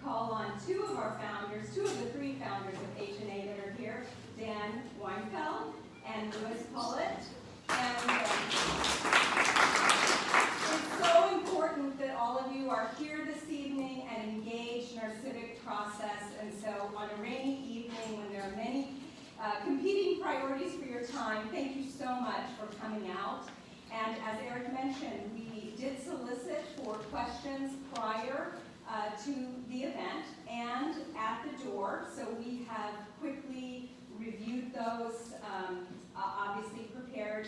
call on two of our founders, two of the three founders of HNA that are here, Dan Weinfeld and Louis Pollitt. And it's so important that all of you are here this evening and engaged in our civic process. And so on a rainy evening when there are many competing priorities for your time, thank you so much for coming out. And as Eric mentioned, we did solicit for questions prior to the event and at the door. So we have quickly reviewed those, obviously prepared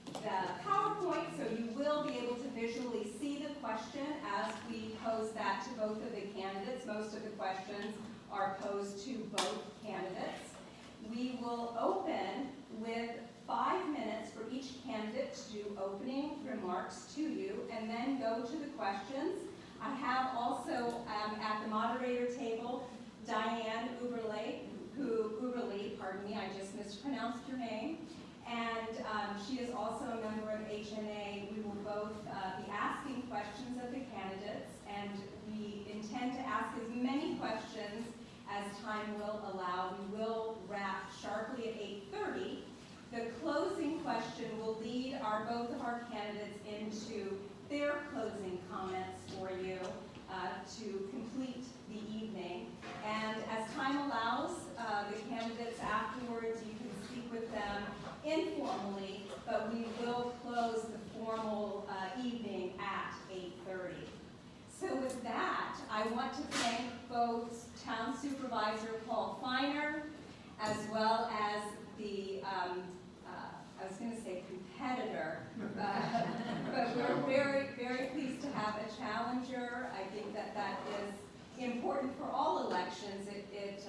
the PowerPoint, so you will be able to visually see the question as we pose that to both of the candidates. Most of the questions are posed to both candidates. We will open with 5 minutes for each candidate to do opening remarks to you and then go to the questions. I have also at the moderator table Diane Uberly, pardon me, I just mispronounced your name. And she is also a member of HNA. We will both be asking questions of the candidates, and we intend to ask as many questions as time will allow. We will wrap sharply at 8:30. The closing question will lead both of our candidates into their closing comments for you to complete the evening. And as time allows, the candidates afterwards, you can speak with them informally, but we will close the formal evening at 8:30. So with that, I want to thank both Town Supervisor Paul Feiner as well as the I was going to say competitor, but we're very, very pleased to have a challenger. I think that is important for all elections. It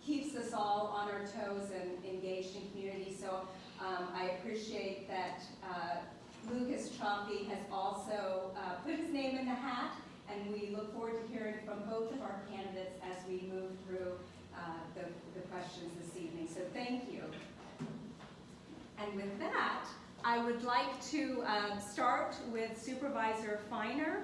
keeps us all on our toes and engaged in community. So I appreciate that Lucas Chaffee has also put his name in the hat, and we look forward to hearing from both of our candidates as we move through the questions this evening. So thank you. And with that, I would like to start with Supervisor Feiner.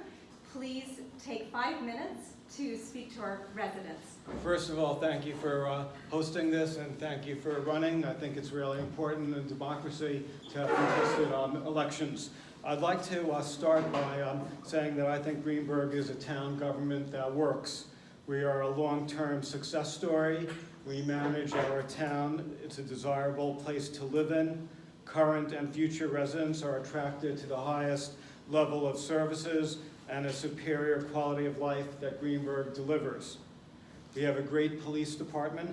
Please take 5 minutes to speak to our residents. First of all, thank you for hosting this, and thank you for running. I think it's really important in democracy to have contested elections. I'd like to start by saying that I think Greenburgh is a town government that works. We are a long-term success story. We manage our town. It's a desirable place to live in. Current and future residents are attracted to the highest level of services and a superior quality of life that Greenburgh delivers. We have a great police department,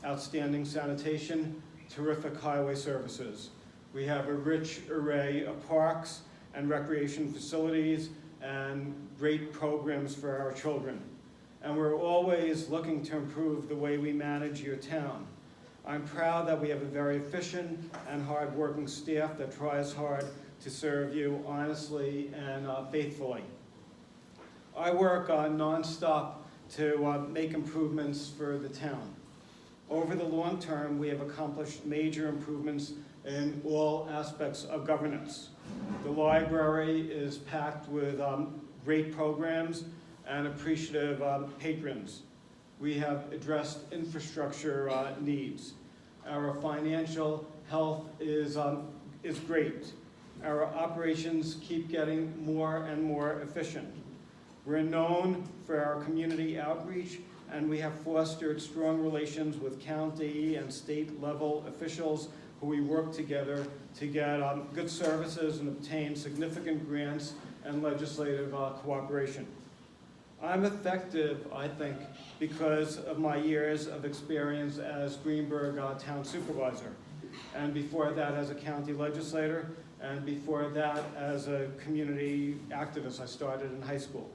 outstanding sanitation, terrific highway services. We have a rich array of parks and recreation facilities and great programs for our children. And we're always looking to improve the way we manage your town. I'm proud that we have a very efficient and hard-working staff that tries hard to serve you honestly and faithfully. I work non-stop to make improvements for the town. Over the long term, we have accomplished major improvements in all aspects of governance. The library is packed with great programs and appreciative patrons. We have addressed infrastructure needs. Our financial health is great. Our operations keep getting more and more efficient. We're known for our community outreach, and we have fostered strong relations with county and state level officials who we work together to get good services and obtain significant grants and legislative cooperation. I'm effective, I think, because of my years of experience as Greenburgh Town Supervisor, and before that as a county legislator, and before that as a community activist. I started in high school.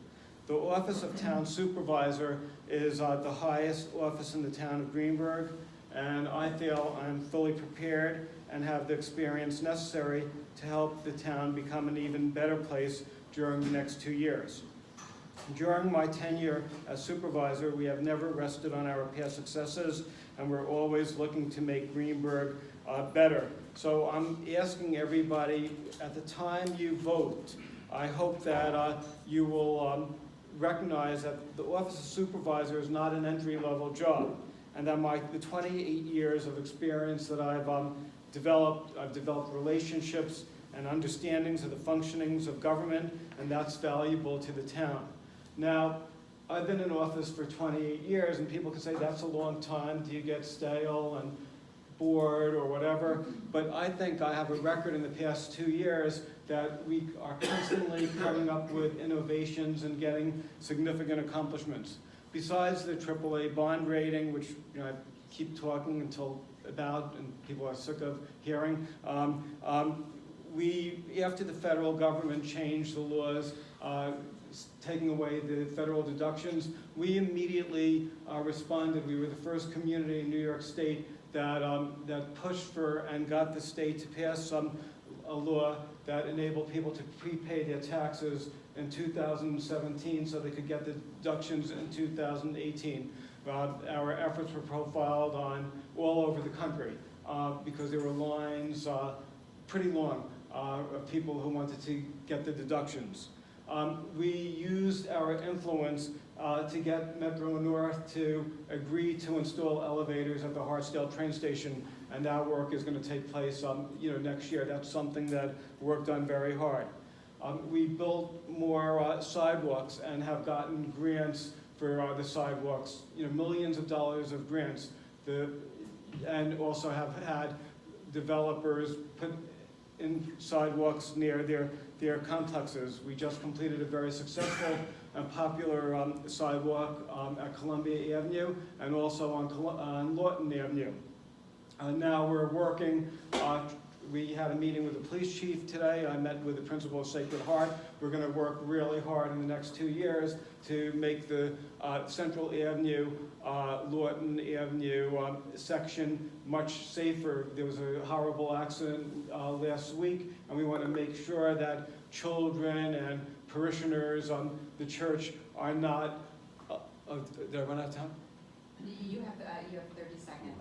The office of Town Supervisor is the highest office in the town of Greenburgh, and I feel I'm fully prepared and have the experience necessary to help the town become an even better place during the next 2 years. During my tenure as supervisor, we have never rested on our past successes, and we're always looking to make Greenburgh better. So I'm asking everybody, at the time you vote, I hope that you will recognize that the office of supervisor is not an entry-level job, and that the 28 years of experience that I've developed relationships and understandings of the functionings of government, and that's valuable to the town. Now, I've been in office for 28 years, and people can say that's a long time. Do you get stale and bored or whatever? But I think I have a record in the past 2 years that we are constantly coming up with innovations and getting significant accomplishments. Besides the AAA bond rating, which I keep talking about and people are sick of hearing, after the federal government changed the laws, taking away the federal deductions, we immediately responded. We were the first community in New York State that pushed for and got the state to pass a law that enabled people to prepay their taxes in 2017 so they could get the deductions in 2018. Our efforts were profiled all over the country because there were lines pretty long of people who wanted to get the deductions. We used our influence to get Metro North to agree to install elevators at the Hartsdale train station, and that work is going to take place next year. That's something that worked on very hard. We built more sidewalks and have gotten grants for the sidewalks, millions of dollars of grants, and also have had developers put in sidewalks near their complexes. We just completed a very successful and popular sidewalk at Columbia Avenue and also on Lawton Avenue. Now we're working, we had a meeting with the police chief today. I met with the principal of Sacred Heart. We're going to work really hard in the next 2 years to make the Central Avenue, Lawton Avenue section much safer. There was a horrible accident last week, and we want to make sure that children and parishioners on the church are not, did I run out of time? You have 30 seconds.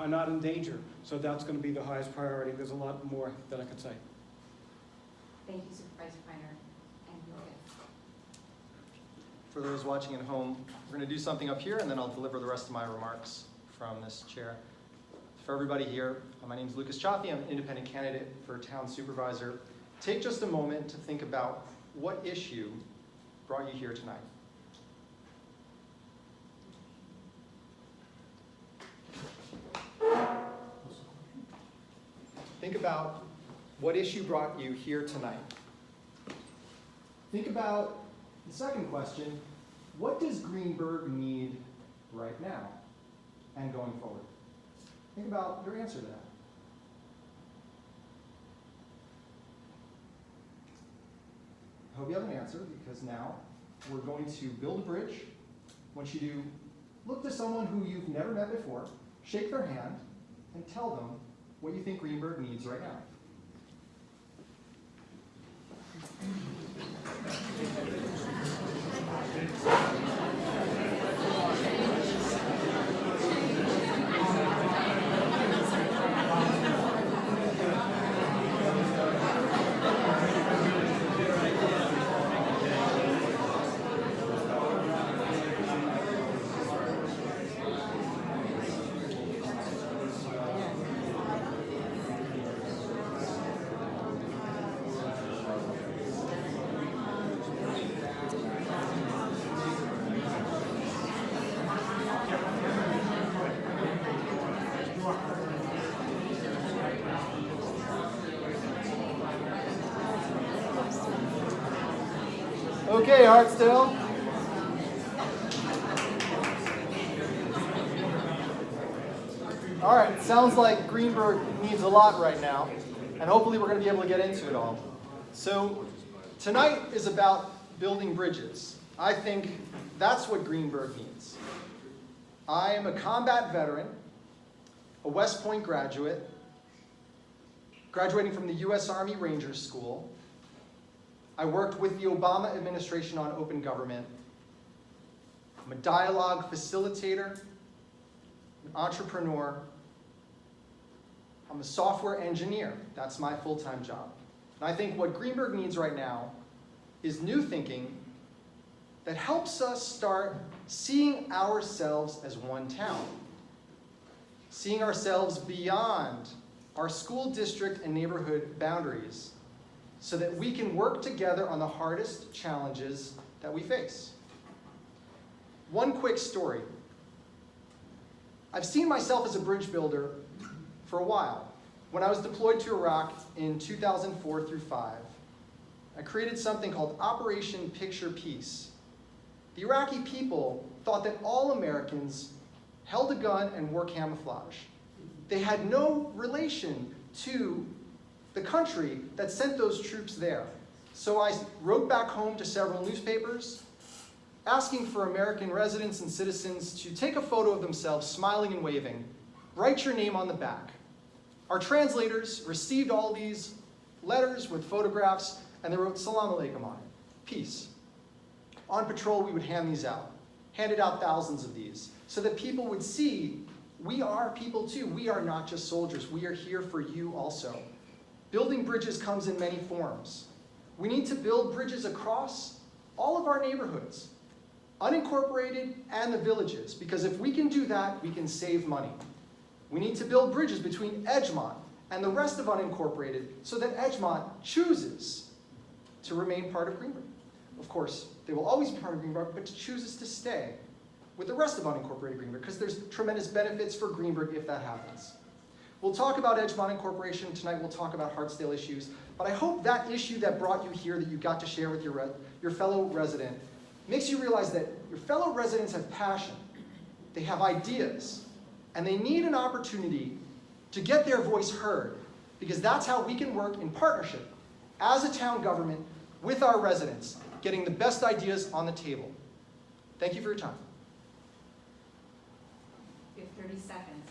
Are not in danger. So that's going to be the highest priority. There's a lot more that I could say. Thank you, Supervisor Feiner. And your guest. For those watching at home, we're going to do something up here, and then I'll deliver the rest of my remarks from this chair. For everybody here, my name is Lucas Chaffee. I'm an independent candidate for town supervisor. Take just a moment to think about what issue brought you here tonight. Think about what issue brought you here tonight. Think about the second question, what does Greenburgh need right now and going forward? Think about your answer to that. I hope you have an answer, because now we're going to build a bridge. I want you to look to someone who you've never met before, shake their hand, and tell them what you think Greenburgh needs right now. Okay, Hartsdale. All right, sounds like Greenburgh needs a lot right now, and hopefully we're going to be able to get into it all. So tonight is about building bridges. I think that's what Greenburgh needs. I am a combat veteran, a West Point graduate, graduating from the U.S. Army Rangers School. I worked with the Obama administration on open government. I'm a dialogue facilitator, an entrepreneur. I'm a software engineer. That's my full-time job. And I think what Greenburgh needs right now is new thinking that helps us start seeing ourselves as one town, seeing ourselves beyond our school district and neighborhood boundaries so that we can work together on the hardest challenges that we face. One quick story. I've seen myself as a bridge builder for a while. When I was deployed to Iraq in 2004 through 5, I created something called Operation Picture Peace. The Iraqi people thought that all Americans held a gun and wore camouflage. They had no relation to the country that sent those troops there. So I wrote back home to several newspapers, asking for American residents and citizens to take a photo of themselves smiling and waving, write your name on the back. Our translators received all these letters with photographs, and they wrote Salam Alaikum on it, peace. On patrol, we would hand these out, handed out thousands of these, so that people would see we are people too. We are not just soldiers. We are here for you also. Building bridges comes in many forms. We need to build bridges across all of our neighborhoods, unincorporated and the villages, because if we can do that, we can save money. We need to build bridges between Edgemont and the rest of unincorporated so that Edgemont chooses to remain part of Greenburgh. Of course, they will always be part of Greenburgh, but chooses to stay with the rest of unincorporated Greenburgh because there's tremendous benefits for Greenburgh if that happens. We'll talk about Edgemont Incorporation tonight. We'll talk about Hartsdale issues. But I hope that issue that brought you here that you got to share with your fellow resident makes you realize that your fellow residents have passion. They have ideas. And they need an opportunity to get their voice heard, because that's how we can work in partnership as a town government with our residents, getting the best ideas on the table. Thank you for your time. You have 30 seconds.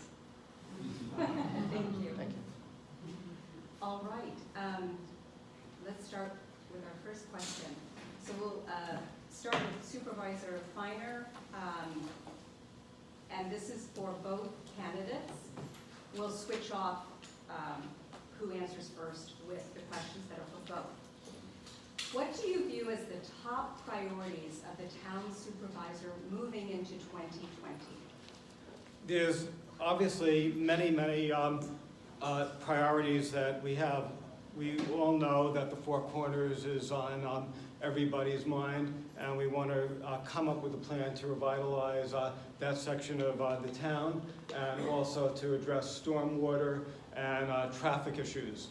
Thank you. Thank you. All right. Let's start with our first question. So we'll start with Supervisor Feiner. And this is for both candidates. We'll switch off who answers first with the questions that are for both. What do you view as the top priorities of the town supervisor moving into 2020? There's obviously many priorities that we have. We all know that the Four Corners is on everybody's mind, and we want to come up with a plan to revitalize that section of the town, and also to address stormwater and traffic issues,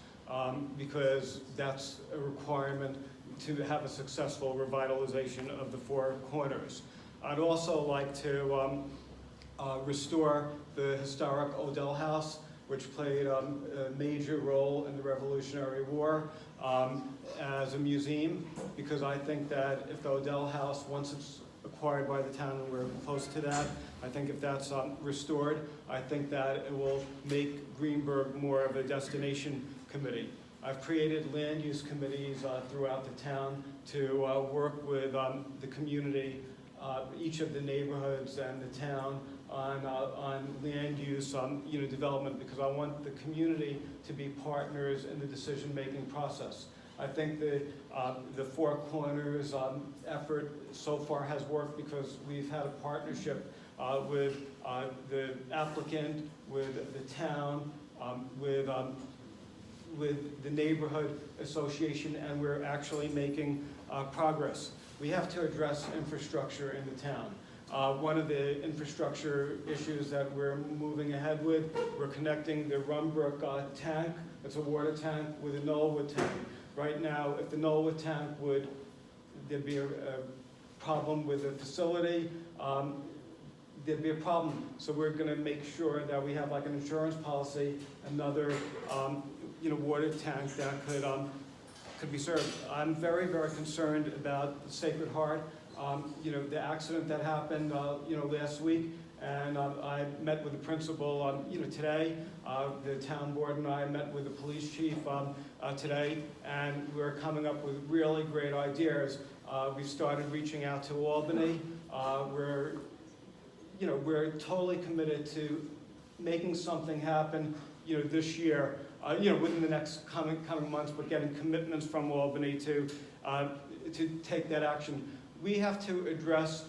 because that's a requirement to have a successful revitalization of the Four Corners. I'd also like to restore the historic Odell House, which played a major role in the Revolutionary War, as a museum, because I think that if the Odell House, once it's acquired by the town, and we're close to that, I think if that's restored, I think that it will make Greenburgh more of a destination committee. I've created land use committees throughout the town to work with the community, each of the neighborhoods and the town, on land use, development, because I want the community to be partners in the decision-making process. I think the Four Corners effort so far has worked because we've had a partnership with the applicant, with the town, with the neighborhood association, and we're actually making progress. We have to address infrastructure in the town. One of the infrastructure issues that we're moving ahead with, we're connecting the Runbrook tank, it's a water tank, with a Knollwood tank. Right now, if the Knollwood tank there'd be a problem with the facility, there'd be a problem. So we're gonna make sure that we have like an insurance policy, another water tank that could be served. I'm very concerned about the Sacred Heart. The accident that happened, last week, and I met with the principal, today. The town board and I met with the police chief today, and we're coming up with really great ideas. We've started reaching out to Albany. We're totally committed to making something happen, this year, within the next coming months, but getting commitments from Albany to take that action. we have to address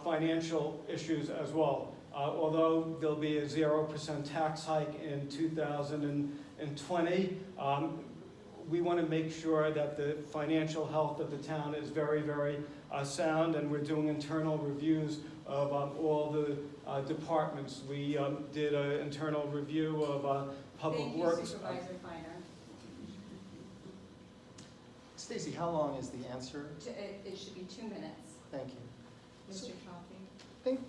financial issues as well. Although there'll be a 0% tax hike in 2020, we want to make sure that the financial health of the town is very, very sound, and we're doing internal reviews of all the departments. We did an internal review of Public Works. Thank you, Supervisor Finer. Stacy, how long is the answer? It should be 2 minutes. Thank you. Mr. Coffey. I think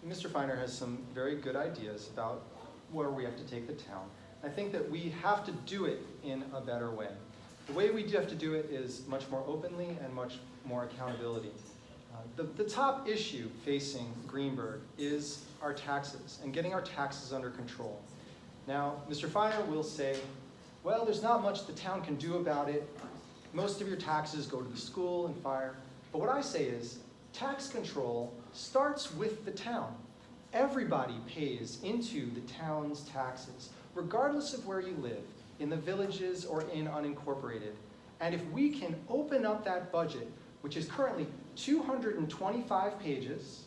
Mr. Finer has some very good ideas about where we have to take the town. I think that we have to do it in a better way. The way we have to do it is much more openly and much more accountability. The top issue facing Greenburgh is our taxes and getting our taxes under control. Now, Mr. Finer will say, well, there's not much the town can do about it. Most of your taxes go to the school and fire. But what I say is, tax control starts with the town. Everybody pays into the town's taxes, regardless of where you live, in the villages or in unincorporated. And if we can open up that budget, which is currently 225 pages,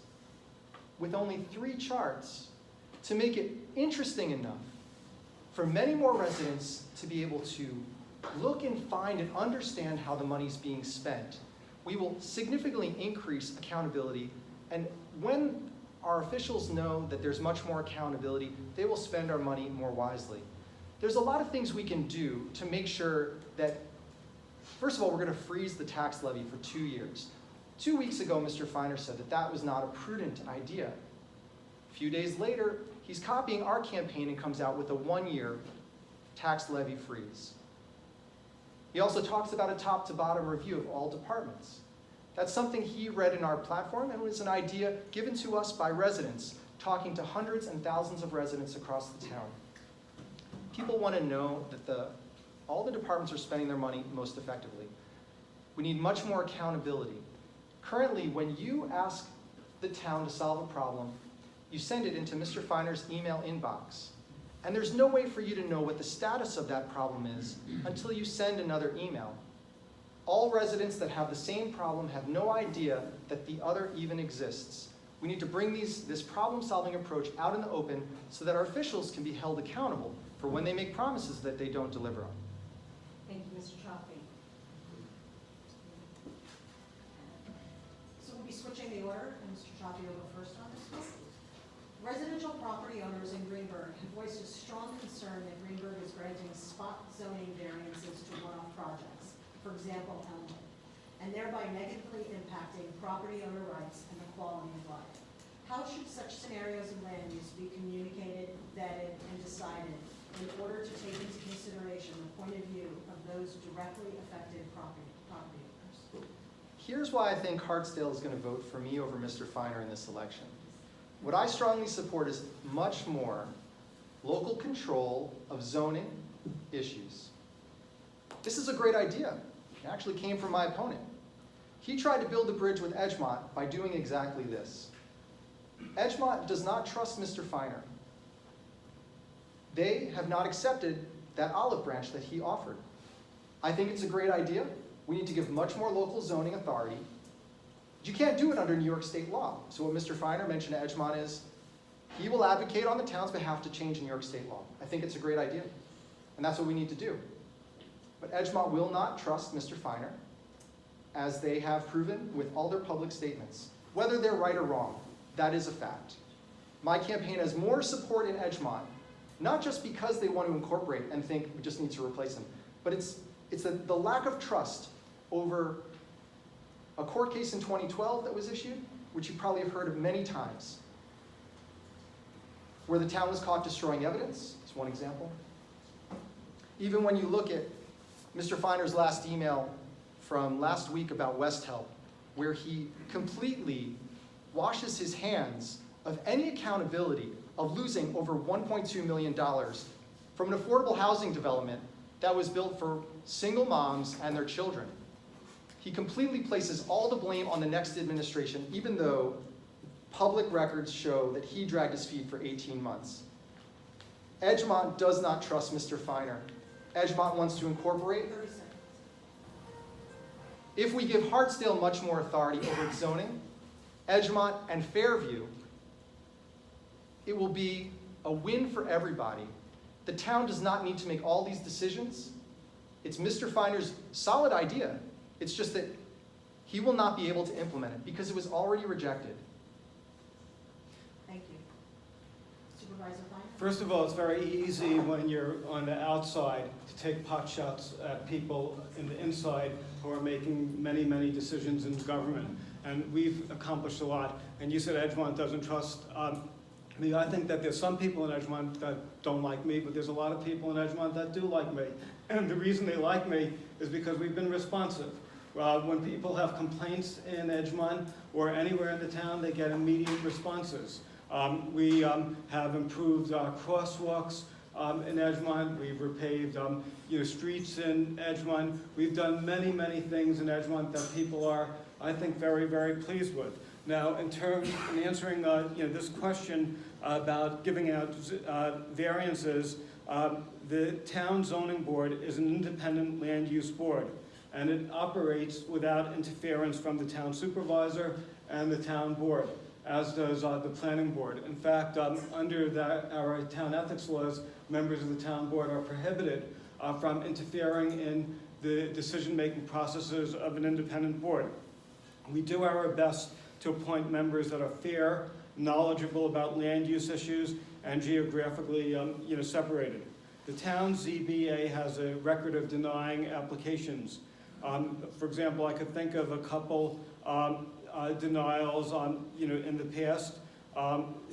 with only 3 charts, to make it interesting enough for many more residents to be able to look and find and understand how the money's being spent, we will significantly increase accountability. And when our officials know that there's much more accountability, they will spend our money more wisely. There's a lot of things we can do to make sure that, first of all, we're going to freeze the tax levy for 2 years. 2 weeks ago, Mr. Finer said that that was not a prudent idea. A few days later, he's copying our campaign and comes out with a 1-year tax levy freeze. He also talks about a top-to-bottom review of all departments. That's something he read in our platform and was an idea given to us by residents, talking to hundreds and thousands of residents across the town. People want to know that all the departments are spending their money most effectively. We need much more accountability. Currently, when you ask the town to solve a problem, you send it into Mr. Finer's email inbox. And there's no way for you to know what the status of that problem is until you send another email. All residents that have the same problem have no idea that the other even exists. We need to bring this problem-solving approach out in the open so that our officials can be held accountable for when they make promises that they don't deliver on. Thank you, Mr. Coffey. So we'll be switching the order, and Mr. Chaffee will go first on this one. Residential property owners in Greenburgh have voiced a strong concern that Greenburgh is granting spot zoning variances to one-off projects, for example, Elmwood, and thereby negatively impacting property owner rights and the quality of life. How should such scenarios of land use be communicated, vetted, and decided in order to take into consideration the point of view of those directly affected property owners? Here's why I think Hartsdale is going to vote for me over Mr. Finer in this election. What I strongly support is much more local control of zoning issues. This is a great idea. It actually came from my opponent. He tried to build a bridge with Edgemont by doing exactly this. Edgemont does not trust Mr. Finer. They have not accepted that olive branch that he offered. I think it's a great idea. We need to give much more local zoning authority. You can't do it under New York state law. So what Mr. Finer mentioned to Edgemont is he will advocate on the town's behalf to change New York state law. I think it's a great idea. And that's what we need to do. But Edgemont will not trust Mr. Finer, as they have proven with all their public statements. Whether they're right or wrong, that is a fact. My campaign has more support in Edgemont, not just because they want to incorporate and think we just need to replace them, but it's the lack of trust over a court case in 2012 that was issued, which you probably have heard of many times, where the town was caught destroying evidence. It's one example. Even when you look at Mr. Finer's last email from last week about West Help, where he completely washes his hands of any accountability of losing over $1.2 million from an affordable housing development that was built for single moms and their children. He completely places all the blame on the next administration, even though public records show that he dragged his feet for 18 months. Edgemont does not trust Mr. Finer. Edgemont wants to incorporate. 30 seconds. If we give Hartsdale much more authority over its zoning, Edgemont and Fairview, it will be a win for everybody. The town does not need to make all these decisions. It's Mr. Finer's solid idea. It's just that he will not be able to implement it because it was already rejected. Thank you. Supervisor Finer? First of all, it's very easy when you're on the outside to take pot shots at people in the inside who are making many, many decisions in government. And we've accomplished a lot. And you said Edgemont doesn't trust me. I think that there's some people in Edgemont that don't like me, but there's a lot of people in Edgemont that do like me. And the reason they like me is because we've been responsive. When people have complaints in Edgemont or anywhere in the town, they get immediate responses. We have improved crosswalks in Edgemont. We've repaved streets in Edgemont. We've done many, many things in Edgemont that people are, I think, very, very pleased with. Now, in answering this question about giving out variances, the town zoning board is an independent land use board, and it operates without interference from the town supervisor and the town board, as does the planning board. In fact, under our town ethics laws, members of the town board are prohibited from interfering in the decision-making processes of an independent board. We do our best to appoint members that are fair, knowledgeable about land use issues, and geographically separated. The town ZBA has a record of denying applications. For example, I could think of a couple denials in the past.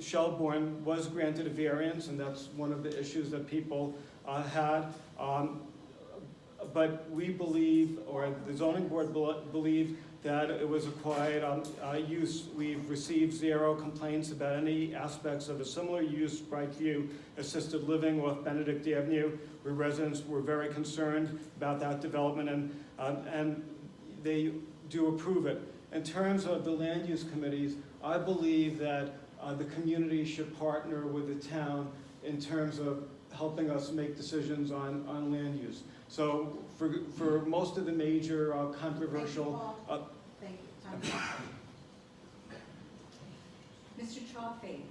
Shelbourne was granted a variance, and that's one of the issues that people had. But we believe, or the zoning board believed, that it was a quiet use. We've received 0 complaints about any aspects of a similar use, Brightview Assisted Living off Benedict Avenue, where residents were very concerned about that development, and they do approve it. In terms of the land use committees, I believe that the community should partner with the town in terms of helping us make decisions on land use. So for most of the major controversial... Thank you. Time. Mr. Chaffee,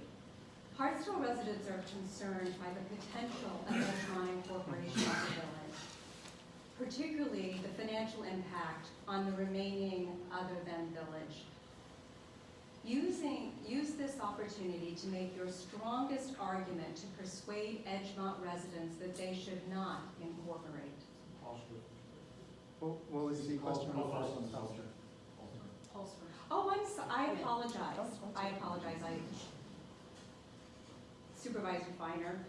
Hartsdale residents are concerned by the potential of Edgemont incorporation of the village, particularly the financial impact on the remaining other than village. Use this opportunity to make your strongest argument to persuade Edgemont residents that they should not incorporate. What was the question? Oh, I apologize. I apologize. Supervisor Finer.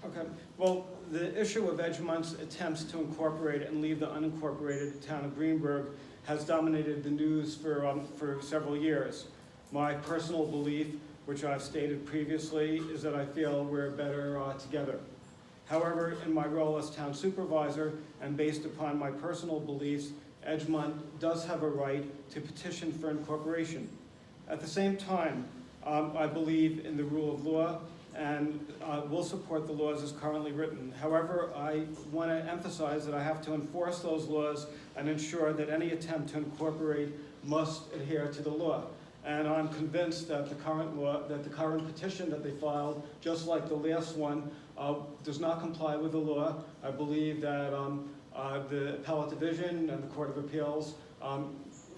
Okay. Well, the issue of Edgemont's attempts to incorporate and leave the unincorporated town of Greenburgh has dominated the news for several years. My personal belief, which I've stated previously, is that I feel we're better together. However, in my role as town supervisor and based upon my personal beliefs, Edgemont does have a right to petition for incorporation. At the same time, I believe in the rule of law and will support the laws as currently written. However, I want to emphasize that I have to enforce those laws and ensure that any attempt to incorporate must adhere to the law. And I'm convinced that the current petition that they filed, just like the last one, does not comply with the law. I believe that the Appellate Division and the Court of Appeals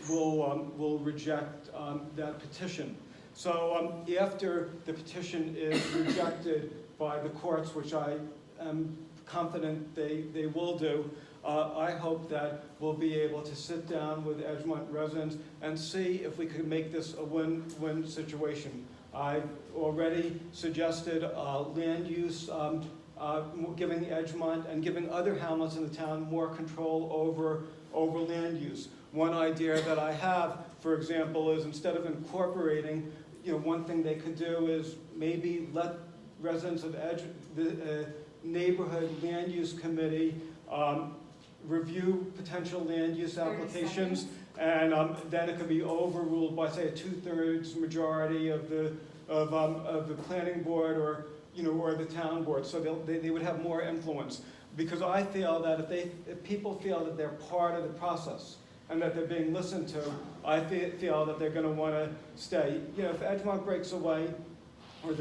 will reject that petition. So after the petition is rejected by the courts, which I am confident they will do, I hope that we'll be able to sit down with Edgemont residents and see if we could make this a win-win situation. I've already suggested land use, giving Edgemont and giving other hamlets in the town more control over land use. One idea that I have, for example, is instead of incorporating, one thing they could do is maybe let residents of the neighborhood land use committee review potential land use applications, and then it could be overruled by, say, a 2/3 majority of the planning board or the town board, so they would have more influence. Because I feel that if people feel that they're part of the process and that they're being listened to, I feel that they're going to want to stay. You know, if Edgemont breaks away, or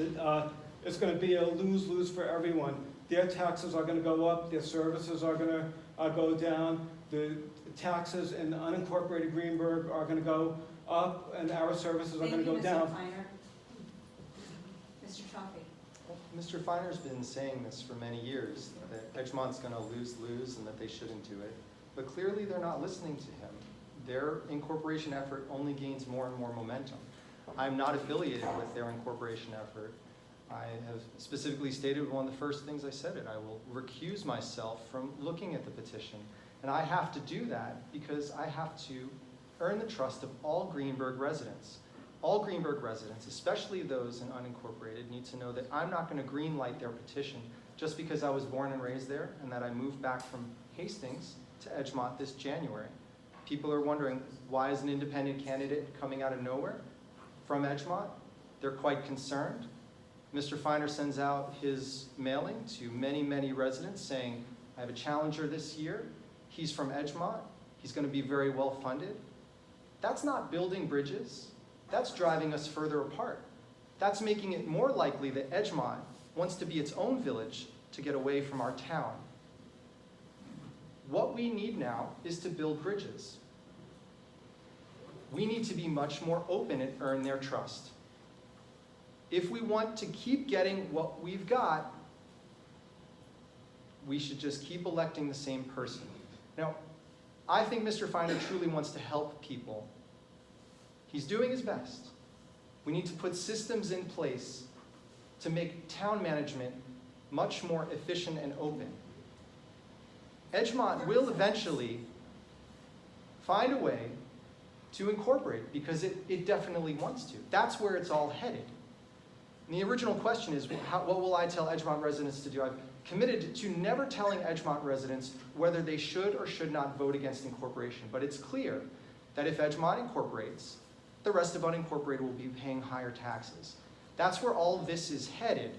it's going to be a lose-lose for everyone. Their taxes are going to go up, their services are going to go down, the taxes in unincorporated Greenburgh are going to go up, and our services are going to go down. Thank you, Mr. Feiner. Mr. Chaffee. Well, Mr. Finer's been saying this for many years, that Edgemont's going to lose-lose and that they shouldn't do it. But clearly they're not listening to him. Their incorporation effort only gains more and more momentum. I'm not affiliated with their incorporation effort. I have specifically stated one of the first things I said I will recuse myself from looking at the petition. And I have to do that because I have to earn the trust of all Greenburgh residents. All Greenburgh residents, especially those in unincorporated, need to know that I'm not going to greenlight their petition just because I was born and raised there and that I moved back from Hastings to Edgemont this January. People are wondering, why is an independent candidate coming out of nowhere from Edgemont? They're quite concerned. Mr. Feiner sends out his mailing to many, many residents saying, I have a challenger this year. He's from Edgemont. He's going to be very well funded. That's not building bridges. That's driving us further apart. That's making it more likely that Edgemont wants to be its own village to get away from our town. What we need now is to build bridges. We need to be much more open and earn their trust. If we want to keep getting what we've got, we should just keep electing the same person. Now, I think Mr. Feiner truly wants to help people. He's doing his best. We need to put systems in place to make town management much more efficient and open. Edgemont will eventually find a way to incorporate because it definitely wants to. That's where it's all headed. And the original question is, what will I tell Edgemont residents to do? I've committed to never telling Edgemont residents whether they should or should not vote against incorporation. But it's clear that if Edgemont incorporates, the rest of unincorporated will be paying higher taxes. That's where all this is headed,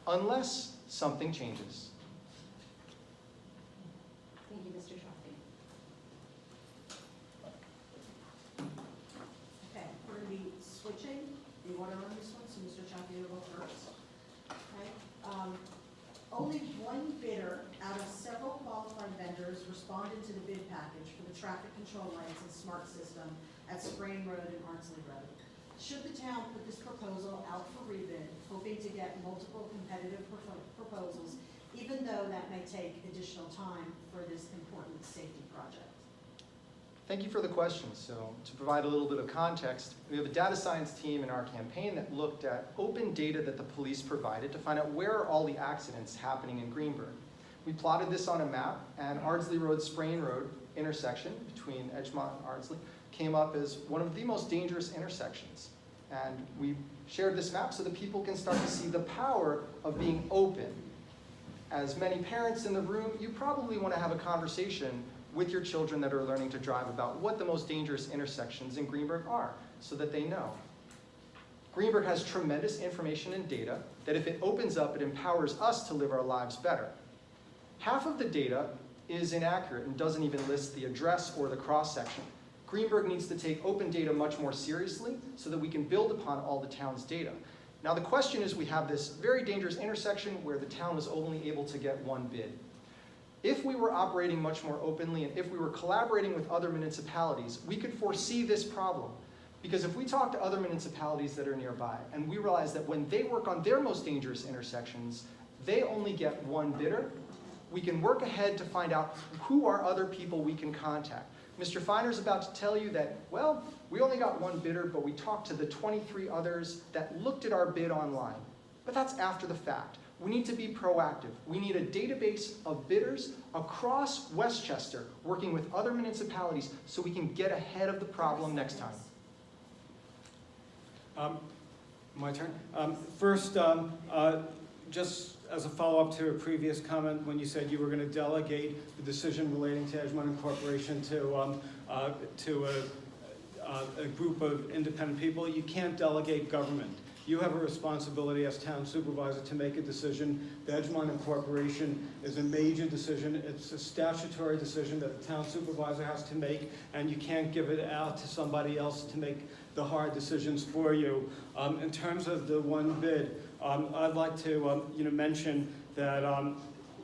unless something changes. Thank you, Mr. Chaffee. Okay, we're going to be switching the order on this one, so Mr. Chaffee will go first. Okay, only one bidder out of several qualified vendors responded to the bid package for the traffic control lights and smart system at Sprain Road and Hartsdale Road. Should the town put this proposal out for rebid, hoping to get multiple competitive proposals, even though that may take additional time for this important safety project? Thank you for the question. So to provide a little bit of context, we have a data science team in our campaign that looked at open data that the police provided to find out where are all the accidents happening in Greenburgh. We plotted this on a map, and Ardsley Road, Sprain Road intersection between Edgemont and Ardsley came up as one of the most dangerous intersections. And we shared this map so that people can start to see the power of being open. As many parents in the room, you probably want to have a conversation with your children that are learning to drive about what the most dangerous intersections in Greenburgh are, so that they know. Greenburgh has tremendous information and data that if it opens up, it empowers us to live our lives better. Half of the data is inaccurate and doesn't even list the address or the cross-section. Greenburgh needs to take open data much more seriously so that we can build upon all the town's data. Now the question is, we have this very dangerous intersection where the town was only able to get one bid. If we were operating much more openly and if we were collaborating with other municipalities, we could foresee this problem. Because if we talk to other municipalities that are nearby and we realize that when they work on their most dangerous intersections, they only get one bidder, we can work ahead to find out who are other people we can contact. Mr. Feiner's about to tell you that, well, we only got one bidder, but we talked to the 23 others that looked at our bid online. But that's after the fact. We need to be proactive. We need a database of bidders across Westchester working with other municipalities so we can get ahead of the problem next time. My turn. First, just as a follow-up to a previous comment, when you said you were going to delegate the decision relating to Edgemont Incorporation to a group of independent people, you can't delegate government. you have a responsibility as town supervisor to make a decision. The Edgemont Incorporation is a major decision. It's a statutory decision that the town supervisor has to make, and you can't give it out to somebody else to make the hard decisions for you. In terms of the one bid, I'd like to mention that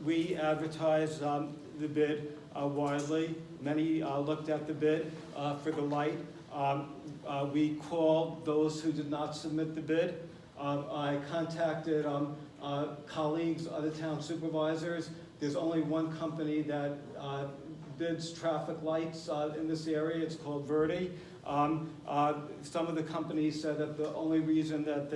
we advertised the bid widely. Many looked at the bid for the light. We called those who did not submit the bid. I contacted colleagues, other town supervisors. There's only one company that bids traffic lights in this area. It's called Verdi. Some of the companies said that the only reason that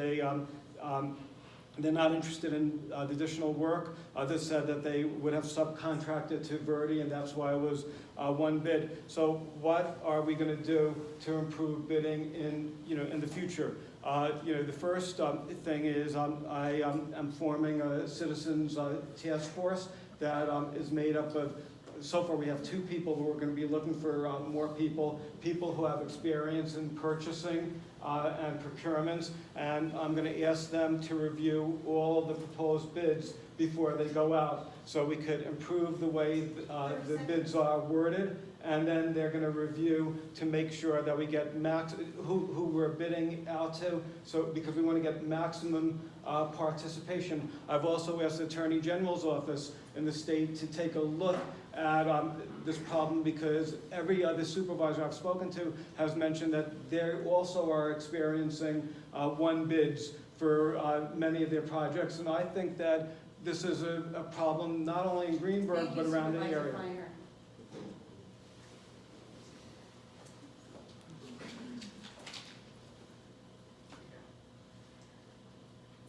they're not interested in the additional work. Others said that they would have subcontracted to Verdi, and that's why it was one bid. So what are we going to do to improve bidding in the future? The first thing is I am forming a citizens task force that is made up of. So far, we have 2 people, but we're going to be looking for more people who have experience in purchasing and procurements, and I'm going to ask them to review all the proposed bids before they go out, so we could improve the way the bids are worded, and then they're going to review to make sure that we get who we're bidding out to, so because we want to get maximum participation. I've also asked the Attorney General's office in the state to take a look at this problem, because every other supervisor I've spoken to has mentioned that they also are experiencing one bids for many of their projects, and I think that this is a problem not only in Greenburgh but around the area. Finer.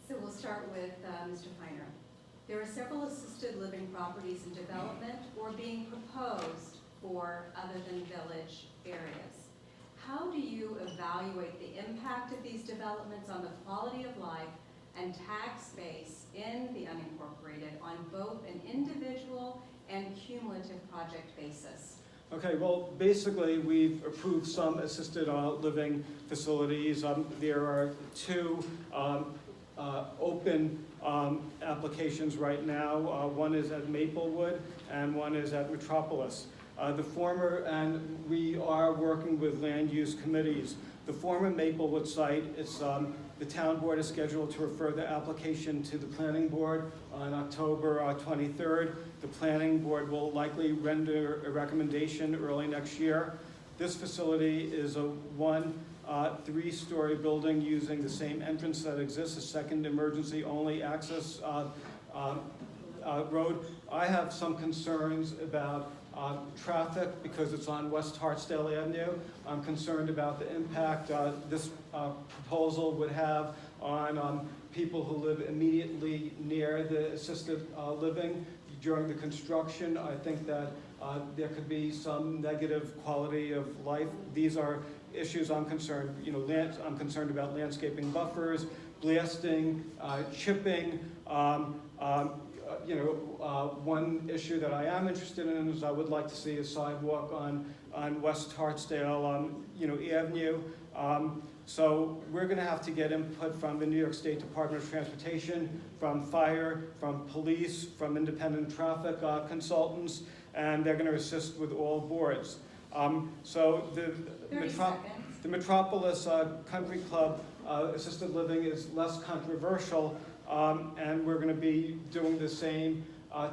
So we'll start with Mr. Finer. There are several assisted living properties in development or being proposed for other than village areas. How do you evaluate the impact of these developments on the quality of life and tax base in the unincorporated on both an individual and cumulative project basis? Okay, well, basically, we've approved some assisted living facilities. There are 2 open applications right now. One is at Maplewood and one is at Metropolis. The former, and we are working with land use committees. The former Maplewood site, the town board is scheduled to refer the application to the planning board on October 23rd. The planning board will likely render a recommendation early next year. This facility is a 3-story building using the same entrance that exists, a second emergency only access road. I have some concerns about traffic because it's on West Hartsdale Avenue. I'm concerned about the impact this proposal would have on people who live immediately near the assisted living. During the construction, I think that there could be some negative quality of life. These are issues I'm concerned. I'm concerned about landscaping buffers, blasting, chipping. One issue that I am interested in is I would like to see a sidewalk on West Hartsdale, Avenue. So we're going to have to get input from the New York State Department of Transportation, from fire, from police, from independent traffic consultants, and they're going to assist with all boards. So the Metropolis Country Club assisted living is less controversial, and we're going to be doing the same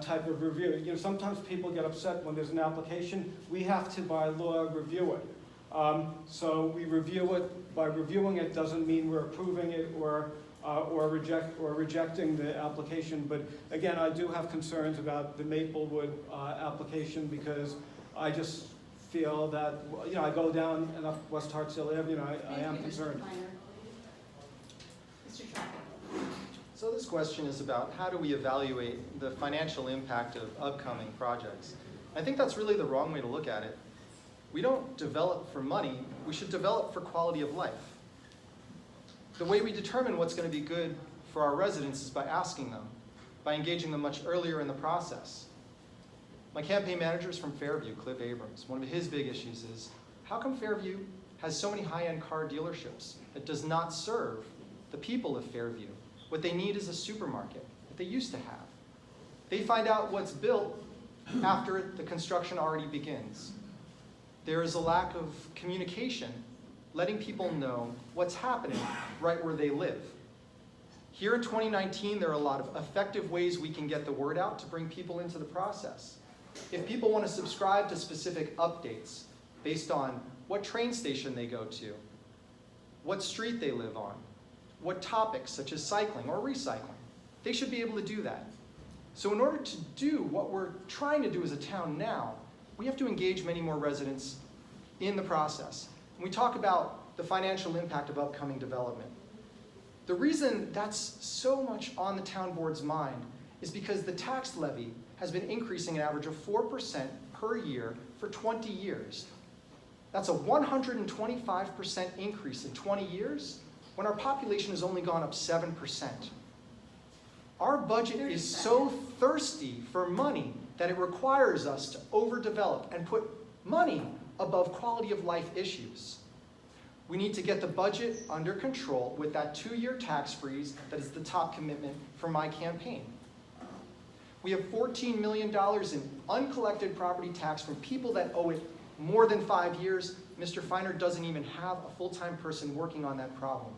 type of review. Sometimes people get upset when there's an application. We have to, by law, review it. So we review it. By reviewing it doesn't mean we're approving it or rejecting the application. But again, I do have concerns about the Maplewood application because I just feel that I go down and up West Hartsdale Avenue. I am concerned. Mr. Trafford. So this question is about how do we evaluate the financial impact of upcoming projects. I think that's really the wrong way to look at it. We don't develop for money, we should develop for quality of life. The way we determine what's going to be good for our residents is by asking them, by engaging them much earlier in the process. My campaign manager is from Fairview, Cliff Abrams. One of his big issues is, how come Fairview has so many high-end car dealerships that does not serve the people of Fairview. What they need is a supermarket that they used to have. They find out what's built after the construction already begins. There is a lack of communication, letting people know what's happening right where they live. Here in 2019, there are a lot of effective ways we can get the word out to bring people into the process. If people want to subscribe to specific updates based on what train station they go to, what street they live on, what topics such as cycling or recycling, they should be able to do that. So in order to do what we're trying to do as a town now, we have to engage many more residents in the process. And we talk about the financial impact of upcoming development. The reason that's so much on the town board's mind is because the tax levy has been increasing an average of 4% per year for 20 years. That's a 125% increase in 20 years when our population has only gone up 7%. Our budget is so thirsty for money that it requires us to overdevelop and put money above quality of life issues. We need to get the budget under control with that 2-year tax freeze that is the top commitment for my campaign. We have $14 million in uncollected property tax from people that owe it more than 5 years. Mr. Feiner doesn't even have a full-time person working on that problem.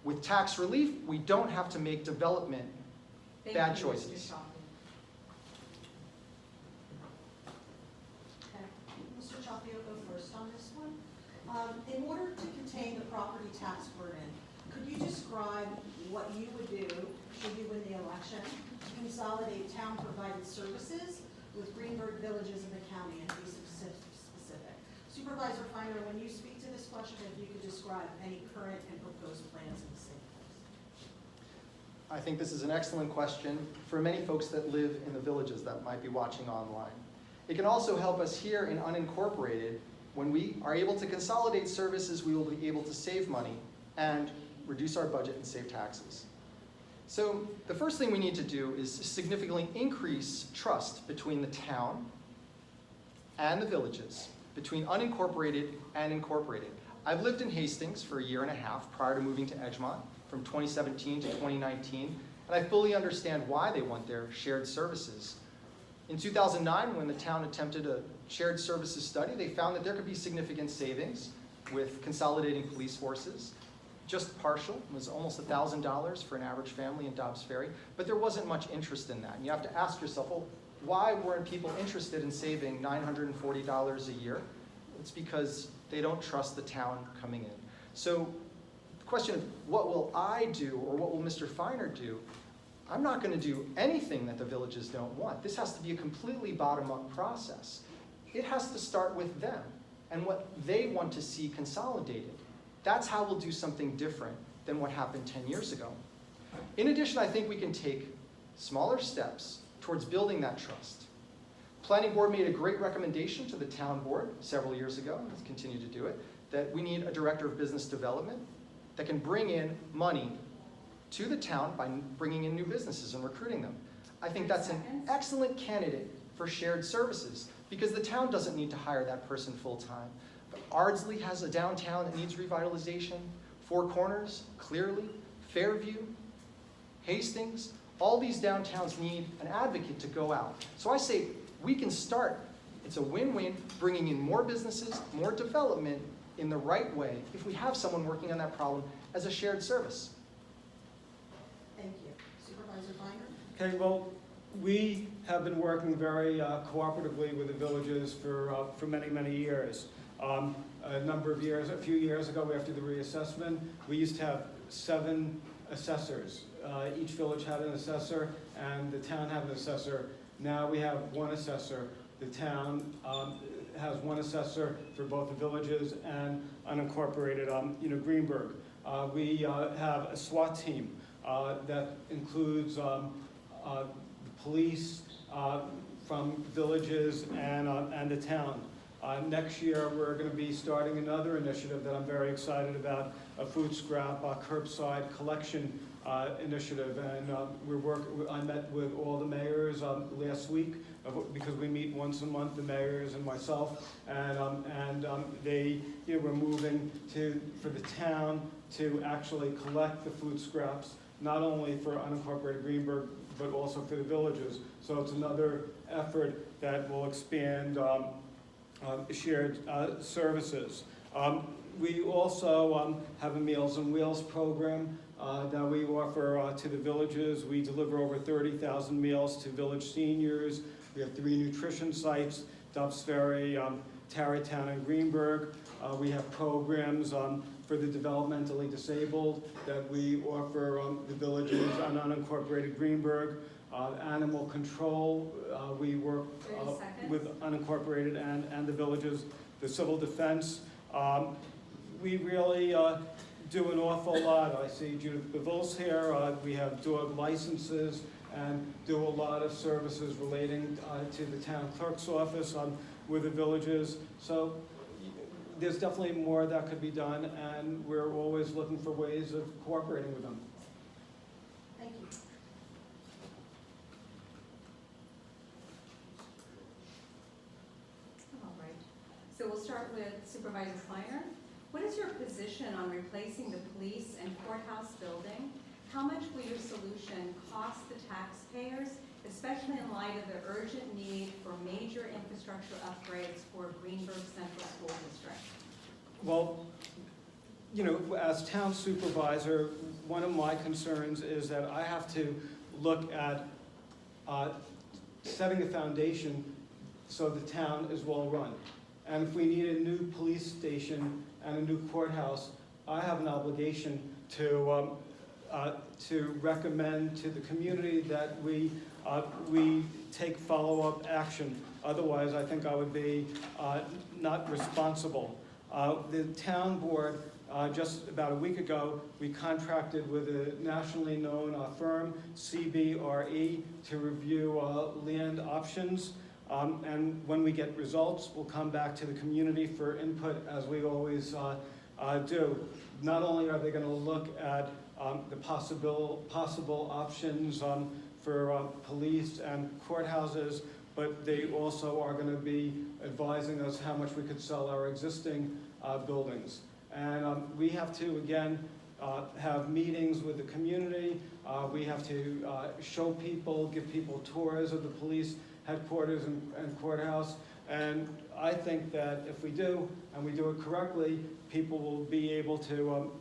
With tax relief, we don't have to make development bad choices. Okay. Mr. Chapio, go first on this one. In order to contain the property tax burden, could you describe what you would do should you win the election to consolidate town-provided services with Greenburgh villages in the county and be specific? Supervisor Feiner, when you speak to this question, if you could describe any current and proposed plans in the same place. I think this is an excellent question for many folks that live in the villages that might be watching online. It can also help us here in unincorporated. When we are able to consolidate services, we will be able to save money and reduce our budget and save taxes. So the first thing we need to do is significantly increase trust between the town and the villages, between unincorporated and incorporated. I've lived in Hastings for 1.5 years prior to moving to Edgemont from 2017 to 2019, and I fully understand why they want their shared services. In 2009, when the town attempted a shared services study, they found that there could be significant savings with consolidating police forces. Just partial, it was almost $1,000 for an average family in Dobbs Ferry, but there wasn't much interest in that. And you have to ask yourself, well, why weren't people interested in saving $940 a year? It's because they don't trust the town coming in. So the question of what will I do or what will Mr. Feiner do, I'm not going to do anything that the villages don't want. This has to be a completely bottom-up process. It has to start with them and what they want to see consolidated. That's how we'll do something different than what happened 10 years ago. In addition, I think we can take smaller steps towards building that trust. Planning board made a great recommendation to the town board several years ago, and let's continue to do it, that we need a director of business development that can bring in money to the town by bringing in new businesses and recruiting them. I think that's an excellent candidate for shared services because the town doesn't need to hire that person full-time. But Ardsley has a downtown that needs revitalization. Four Corners, clearly, Fairview, Hastings, all these downtowns need an advocate to go out. So I say we can start. It's a win-win, bringing in more businesses, more development in the right way if we have someone working on that problem as a shared service. Thank you. Supervisor Feiner? Okay, well, we have been working very cooperatively with the villages for many, many years. A few years ago after the reassessment, we used to have 7 assessors. Each village had an assessor and the town had an assessor. Now we have 1 assessor. The town has 1 assessor for both the villages and unincorporated, Greenburgh. We have a SWAT team that includes the police from villages and the town. Next year, we're going to be starting another initiative that I'm very excited about, a food scrap curbside collection initiative, and I met with all the mayors last week because we meet once a month, the mayors and myself, and they were moving for the town to actually collect the food scraps, not only for unincorporated Greenburgh, but also for the villages. So it's another effort that will expand shared services. We also have a Meals on Wheels program that we offer to the villages. We deliver over 30,000 meals to village seniors. We have 3 nutrition sites, Duff's Ferry, Tarrytown, and Greenburgh. We have programs for the developmentally disabled that we offer the villages on unincorporated Greenburgh. Animal control, we work with unincorporated and the villages. The civil defense, we really do an awful lot. I see Judith Beville's here. We have dog licenses and do a lot of services relating to the town clerk's office with the villages. So there's definitely more that could be done, and we're always looking for ways of cooperating with them. Thank you. All right. So we'll start with Supervisor Finer. What is your position on replacing the police and courthouse building? How much will your solution cost the taxpayers, especially in light of the urgent need for major infrastructure upgrades for Greenburgh Central School District? Well, as town supervisor, one of my concerns is that I have to look at setting a foundation so the town is well run. And if we need a new police station and a new courthouse, I have an obligation to recommend to the community that we take follow-up action. Otherwise, I think I would be not responsible. The town board, just about a week ago, we contracted with a nationally known firm, CBRE, to review land options. And when we get results, we'll come back to the community for input, as we always do. Not only are they going to look at the possible options for police and courthouses, but they also are going to be advising us how much we could sell our existing buildings. And we have to, again, have meetings with the community. We have to show people, give people tours of the police headquarters and courthouse. And I think that if we do, and we do it correctly, people will be able to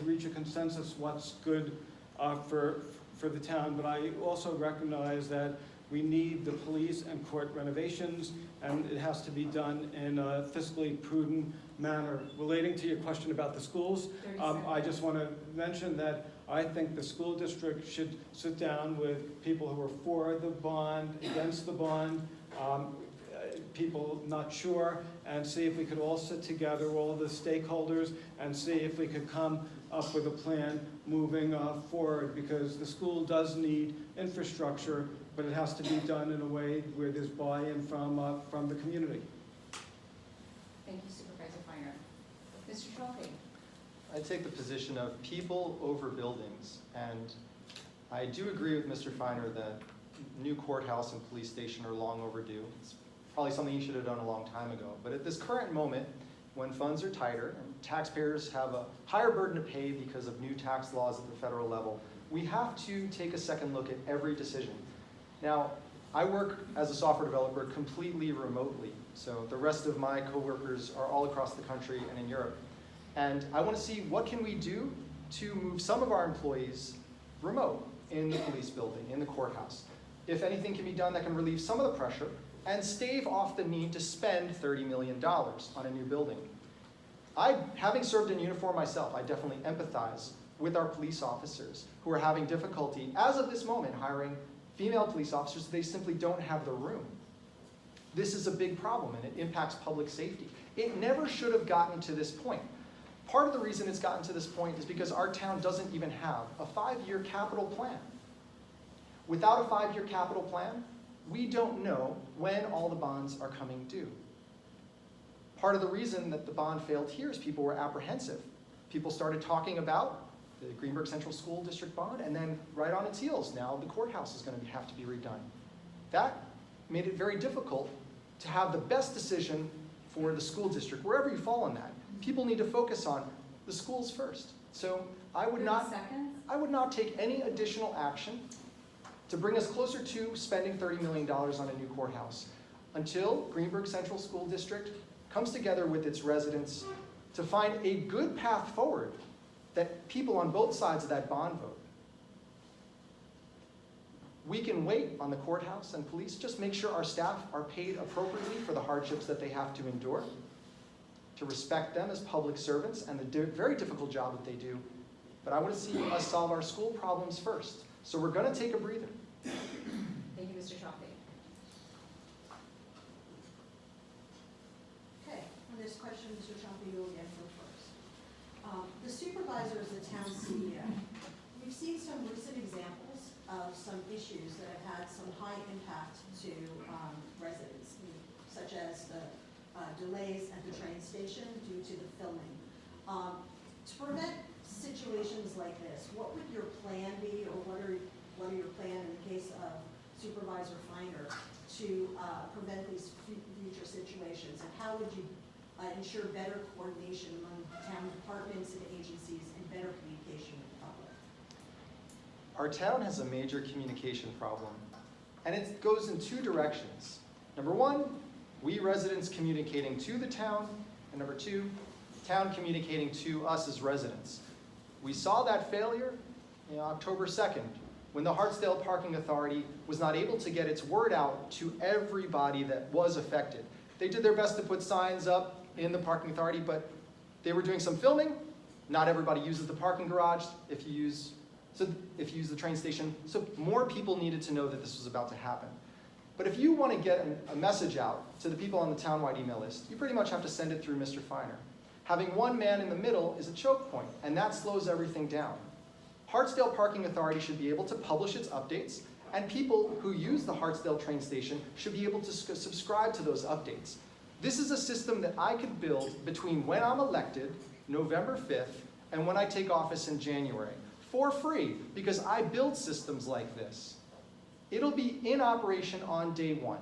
reach a consensus what's good for the town. But I also recognize that we need the police and court renovations, and it has to be done in a fiscally prudent manner. Relating to your question about the schools, I just want to mention that I think the school district should sit down with people who are for the bond, against the bond, people not sure, and see if we could all sit together, all the stakeholders, and see if we could come up with a plan moving forward, because the school does need infrastructure, but it has to be done in a way where there's buy-in from the community. Thank you, Supervisor Finer. Mr. Trophy. I take the position of people over buildings, and I do agree with Mr. Finer that new courthouse and police station are long overdue. It's probably something you should have done a long time ago. But at this current moment, when funds are tighter and taxpayers have a higher burden to pay because of new tax laws at the federal level, we have to take a second look at every decision. Now, I work as a software developer completely remotely, so the rest of my coworkers are all across the country and in Europe. And I want to see what can we do to move some of our employees remote in the police building, in the courthouse. If anything can be done that can relieve some of the pressure and stave off the need to spend $30 million on a new building. Having served in uniform myself, I definitely empathize with our police officers who are having difficulty, as of this moment, hiring female police officers. They simply don't have the room. This is a big problem, and it impacts public safety. It never should have gotten to this point. Part of the reason it's gotten to this point is because our town doesn't even have a 5-year capital plan. Without a 5-year capital plan, we don't know when all the bonds are coming due. Part of the reason that the bond failed here is people were apprehensive. People started talking about the Greenburgh Central School District bond, and then right on its heels, now the courthouse is going to have to be redone. That made it very difficult to have the best decision for the school district, wherever you fall on that. People need to focus on the schools first. So I would 30 not take any additional action to bring us closer to spending $30 million on a new courthouse until Greenburgh Central School District comes together with its residents to find a good path forward that people on both sides of that bond vote. We can wait on the courthouse and police, just make sure our staff are paid appropriately for the hardships that they have to endure, to respect them as public servants and the very difficult job that they do. But I want to see us solve our school problems first. So we're going to take a breather. Thank you, Mr. Chaffee. Okay, on this question, Mr. Chaffee, you'll again go first. The supervisor is the town CEO. We've seen some recent examples of some issues that have had some high impact to residents, such as the delays at the train station due to the filming. To prevent situations like this, what would your plan be, or what are your plan in the case of Supervisor Feiner to prevent these future situations? And how would you ensure better coordination among town departments and agencies and better communication with the public? Our town has a major communication problem, and it goes in two directions. Number one, we residents communicating to the town, and number two, town communicating to us as residents. We saw that failure October 2nd, when the Hartsdale Parking Authority was not able to get its word out to everybody that was affected. They did their best to put signs up in the parking authority, but they were doing some filming. Not everybody uses the parking garage if you use the train station. So more people needed to know that this was about to happen. But if you want to get a message out to the people on the townwide email list, you pretty much have to send it through Mr. Feiner. Having one man in the middle is a choke point, and that slows everything down. Hartsdale Parking Authority should be able to publish its updates, and people who use the Hartsdale train station should be able to subscribe to those updates. This is a system that I could build between when I'm elected, November 5th, and when I take office in January, for free, because I build systems like this. It'll be in operation on day one.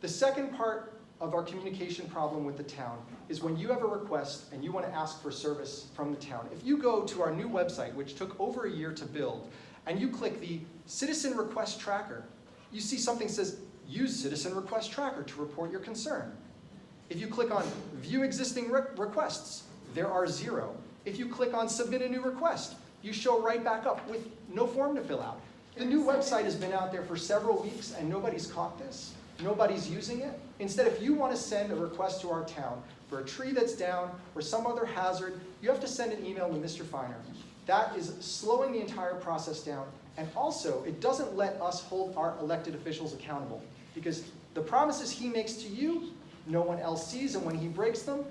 The second part of our communication problem with the town is when you have a request and you want to ask for service from the town. If you go to our new website, which took over a year to build, and you click the Citizen Request Tracker, you see something that says, use Citizen Request Tracker to report your concern. If you click on View Existing Requests, there are 0. If you click on Submit a New Request, you show right back up with no form to fill out. The new website has been out there for several weeks and nobody's caught this. Nobody's using it. Instead, if you want to send a request to our town for a tree that's down or some other hazard, you have to send an email to Mr. Feiner. That is slowing the entire process down. And also, it doesn't let us hold our elected officials accountable, because the promises he makes to you, no one else sees, and when he breaks them,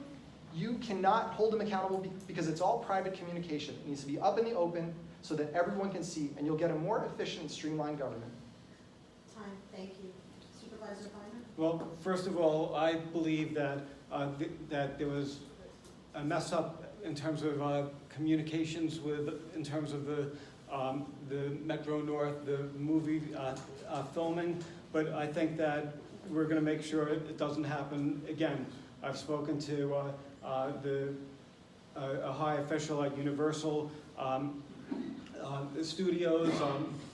you cannot hold him accountable because it's all private communication. It needs to be up in the open so that everyone can see, and you'll get a more efficient and streamlined government. Time, thank you. Supervisor Feiner? Well, first of all, I believe that that there was a mess up in terms of communications in terms of the Metro North, the movie filming. But I think that we're going to make sure it doesn't happen again. I've spoken to a high official at Universal Studios,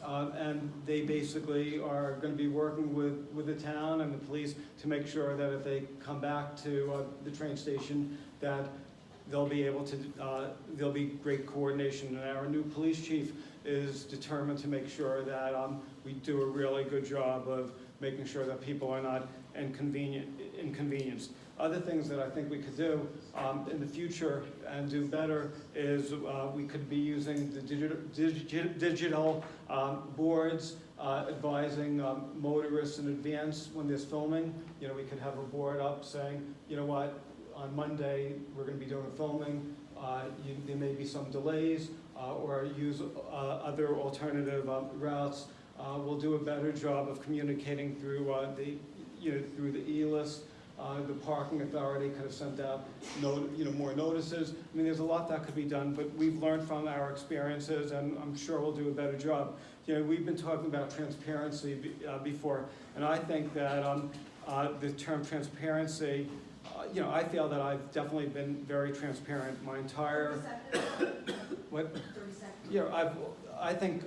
and they basically are going to be working with the town and the police to make sure that if they come back to the train station, that they'll be able to, there'll be great coordination. And our new police chief is determined to make sure that we do a really good job of making sure that people are not inconvenienced. Other things that I think we could do in the future and do better is we could be using the digital boards advising motorists in advance when there's filming. You know, we could have a board up saying, you know what, on Monday we're going to be doing filming. There may be some delays or use other alternative routes. We'll do a better job of communicating through through the e-list. The parking authority could have sent out more notices. I mean, there's a lot that could be done, but we've learned from our experiences, and I'm sure we'll do a better job. We've been talking about transparency before, and I think that the term transparency, I feel that I've definitely been very transparent my entire. 30 seconds. What? 30 seconds. I think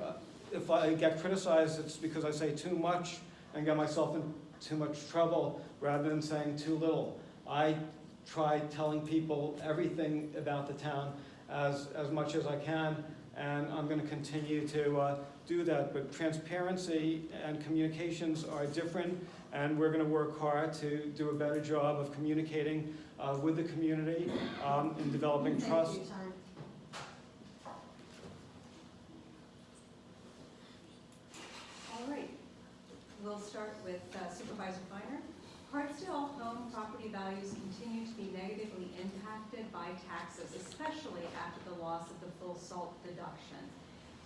if I get criticized, it's because I say too much and get myself in too much trouble rather than saying too little. I try telling people everything about the town as much as I can, and I'm going to continue to do that. But transparency and communications are different, and we're going to work hard to do a better job of communicating with the community in developing trust. Thank you, time. All right, we'll start with Supervisor Finer. Hartsdale home property values continue to be negatively impacted by taxes, especially after the loss of the full SALT deduction.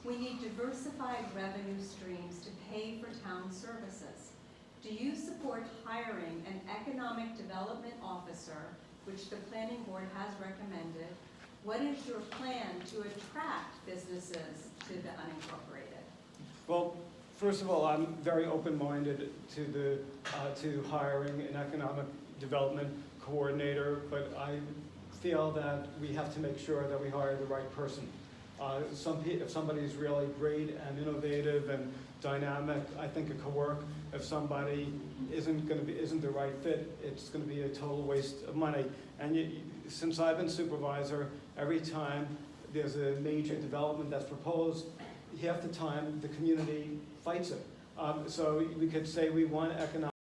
We need diversified revenue streams to pay for town services. Do you support hiring an economic development officer, which the planning board has recommended? What is your plan to attract businesses to the unincorporated? Well, first of all, I'm very open-minded to hiring an economic development coordinator, but I feel that we have to make sure that we hire the right person. If somebody's really great and innovative and dynamic, I think it could work. If somebody isn't the right fit, it's going to be a total waste of money. And since I've been supervisor, every time there's a major development that's proposed, half the time the community fights it. So we could say we want economic